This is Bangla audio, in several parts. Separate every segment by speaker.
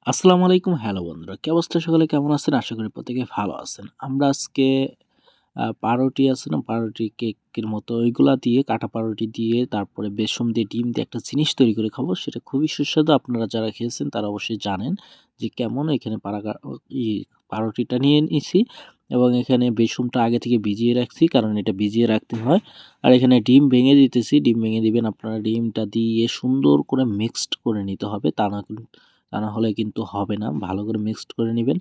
Speaker 1: আসসালামু আলাইকুম। হ্যালো বন্ধুরা, কি অবস্থা? সকলে কেমন আছেন? আশা করি প্রত্যেকে ভালো আছেন। আমরা আজকে পাউরুটি আছে না? পাউরুটি কেকের মতো ওইগুলা দিয়ে কাটা পাউরুটি দিয়ে তারপরে বেসন দিয়ে ডিম দিয়ে একটা জিনিস তৈরি করে খাবো। সেটা খুবই সুস্বাদু। আপনারা যারা খেয়েছেন তারা অবশ্যই জানেন যে কেমন। এখানে পাউরুটিটা নিয়ে নিছি এবং এখানে বেসনটা আগে থেকে ভিজিয়ে রাখছি, কারণ এটা ভিজিয়ে রাখতে হয়। আর এখানে ডিম ভেঙে দিতেছি। ডিম ভেঙে দিবেন আপনারা। ডিমটা দিয়ে সুন্দর করে মিক্সড করে নিতে হবে। তা না হলে কিন্তু হবে না। ভালো করে মিক্সড করে নিবেন।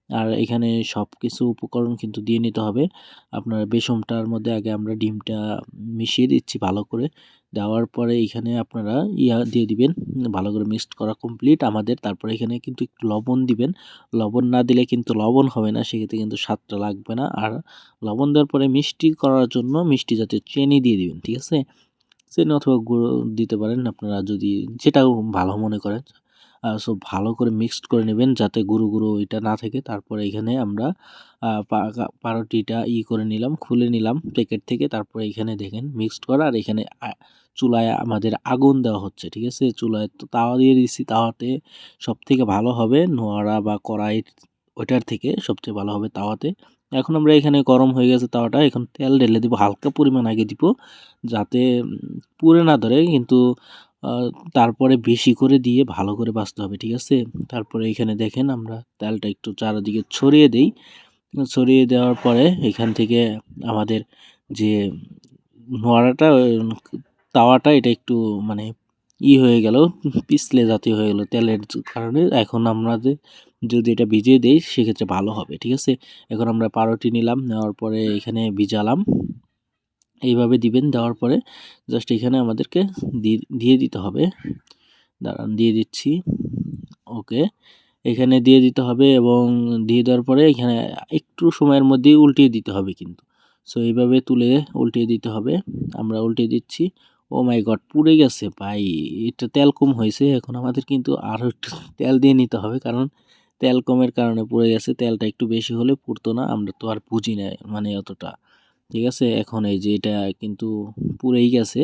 Speaker 1: আর এখানে সবকিছু উপকরণ কিন্তু দিয়ে নিতে হবে। আপনার বেসনটার মধ্যে আগে আমরা ডিমটা মিশিয়ে দিচ্ছি ভালো করে। দেওয়ার পরে এখানে আপনারা দিয়ে দিবেন। ভালো করে মিক্সড করা কমপ্লিট আমাদের। তারপরে এখানে কিন্তু একটু লবণ দিবেন। লবণ না দিলে কিন্তু লবণ হবে না, সেক্ষেত্রে কিন্তু স্বাদটা লাগবে না। আর লবণ দেওয়ার পরে মিষ্টি করার জন্য মিষ্টি জাতীয় চিনি দিয়ে দিবেন, ঠিক আছে? চিনি অথবা গুঁড়ো দিতে পারেন আপনারা, যদি যেটা ভালো মনে করেন। সো ভালো করে মিক্সড করে নেবেন যাতে গুঁড়ো গুঁড়ো ওইটা না থাকে। তারপরে এখানে আমরা পাউরুটিটা করে নিলাম, খুলে নিলাম প্যাকেট থেকে। তারপরে এখানে দেখেন মিক্সড করা। আর এখানে চুলায় আমাদের আগুন দেওয়া হচ্ছে, ঠিক আছে? চুলায় তো তাওয়া দিয়ে দিচ্ছি। তাওয়াতে সব থেকে ভালো হবে নোয়ারা বা কড়াই, ওইটার থেকে সবচেয়ে ভালো হবে তাওয়াতে। এখন আমরা এখানে গরম হয়ে গেছে তাওয়াটা, এখন তেল ঢেলে দিব হালকা পরিমাণ আগে দিব, যাতে পুড়ে না ধরে। কিন্তু আ তারপরে বেশি করে দিয়ে ভালো করে ভাজতে হবে, ঠিক আছে? তারপরে এখানে দেখেন আমরা তেলটা একটু চারিদিকে ছড়িয়ে দেই। ছড়িয়ে দেওয়ার পরে এখান থেকে আমাদের যে নোয়ারাটা তাওয়াটা এটা একটু মানে হয়ে গেল, পিছলে জাতীয় হয়ে গেল তেলের কারণে। এখন আমাদের যদি এটা ভিজিয়ে দেই সেক্ষেত্রে ভালো হবে, ঠিক আছে? এখন আমরা পাউরুটি নিলাম, নেওয়ার পরে এখানে ভিজালাম। এইভাবে দিবেন। দেওয়ার পরে জাস্ট এখানে আমাদেরকে দিয়ে দিতে হবে। দাঁড়ান, দিয়ে দিচ্ছি। ওকে, এখানে দিয়ে দিতে হবে এবং দিয়ে দেওয়ার পরে এখানে একটু সময়ের মধ্যেই উল্টিয়ে দিতে হবে কিন্তু। সো এইভাবে তুলে উল্টিয়ে দিতে হবে। আমরা উল্টিয়ে দিচ্ছি। ও মাই গড, পুড়ে গেছে ভাই! এটা তেল কম হয়েছে। এখন আমাদের কিন্তু আরও একটু তেল দিয়ে নিতে হবে, কারণ তেল কমের কারণে পুড়ে গেছে। তেলটা একটু বেশি হলে পুড়তো না। আমরা তো আর বুঝি না মানে অতটা, ঠিক আছে? এখন এই যে এটা কিন্তু পুড়েই গেছে,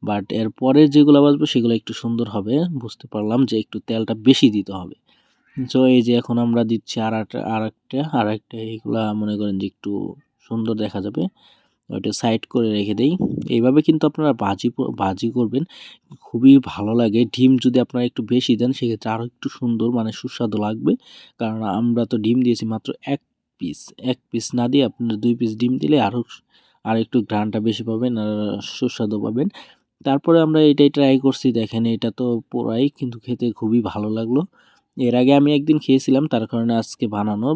Speaker 1: বাট এর পরের যেগুলো বাজবে সেগুলো একটু সুন্দর হবে। বুঝতে পারলাম যে একটু তেলটা বেশি দিতে হবে। সো এই যে এখন আমরা দিচ্ছি আরেকটা এইগুলা মনে করেন যে একটু সুন্দর দেখা যাবে। ওইটা সাইড করে রেখে দেই। এইভাবে কিন্তু আপনারা ভাজি করবেন, খুবই ভালো লাগে। ডিম যদি আপনারা একটু বেশি দেন সেক্ষেত্রে আরও একটু সুন্দর মানে সুস্বাদু লাগবে। কারণ আমরা তো ডিম দিয়েছি মাত্র ১ পিস। ১ পিস না দিয়ে আপনারা ২ পিস ডিম দিলে আরও একটু ঘ্রাণটা বেশি পাবেন আর সুস্বাদু পাবেন। তারপরে আমরা এটাই ট্রাই করছি। দেখেন এটা তো পুরাই কিন্তু খেতে খুবই ভালো লাগলো। এর আগে আমি একদিন খেয়েছিলাম, তার কারণে আজকে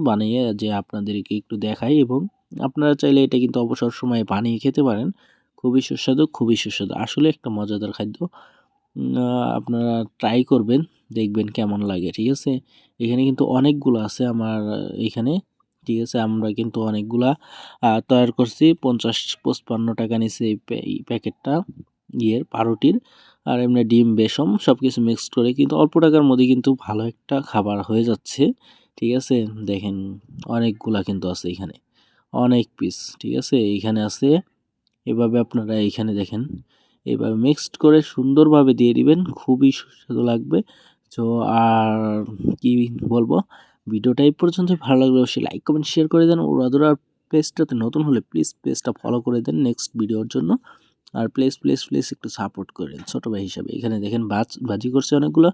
Speaker 1: বানিয়ে যে আপনাদেরকে একটু দেখাই। এবং আপনারা চাইলে এটা কিন্তু অবসর সময়ে বানিয়ে খেতে পারেন। খুবই সুস্বাদু, খুবই সুস্বাদু। আসলে একটা মজাদার খাদ্য। আপনারা ট্রাই করবেন, দেখবেন কেমন লাগে, ঠিক আছে? এখানে কিন্তু অনেকগুলো আছে আমার এখানে, ঠিক আছে? আমরা কিন্তু অনেকগুলা তৈয়ার করছি। ৫০-৫৫ টাকা নিছে এই প্যাকেটটা পাউরুটির। আর এমনি ডিম, বেসন সবকিছু মিক্সড করে কিন্তু অল্প টাকার মধ্যে কিন্তু ভালো একটা খাবার হয়ে যাচ্ছে, ঠিক আছে? দেখেন অনেকগুলা কিন্তু আছে এখানে, অনেক পিস, ঠিক আছে? এইখানে আছে। এভাবে আপনারা এইখানে দেখেন, এভাবে মিক্সড করে সুন্দরভাবে দিয়ে দিবেন, খুবই সুস্বাদু লাগবে। তো আর কি বলবো, ভিডিওটা এই পর্যন্তই। ভালো লাগলে অবশ্যই লাইক কমেন্ট শেয়ার করে দেন। ওরাদুরা পেজটাতে নতুন হলে প্লিজ পেজটা ফলো করে দেন নেক্সট ভিডিওর জন্য। আর প্লিজ একটু সাপোর্ট করেন ছোট ভাই হিসাবে। এখানে দেখেন ভাজি করছে অনেকগুলো।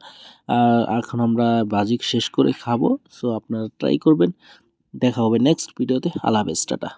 Speaker 1: এখন আমরা ভাজি শেষ করে খাবো। সো আপনারা ট্রাই করবেন। দেখা হবে নেক্সট ভিডিওতে। আল্লাহ হাফেজ, টাটা।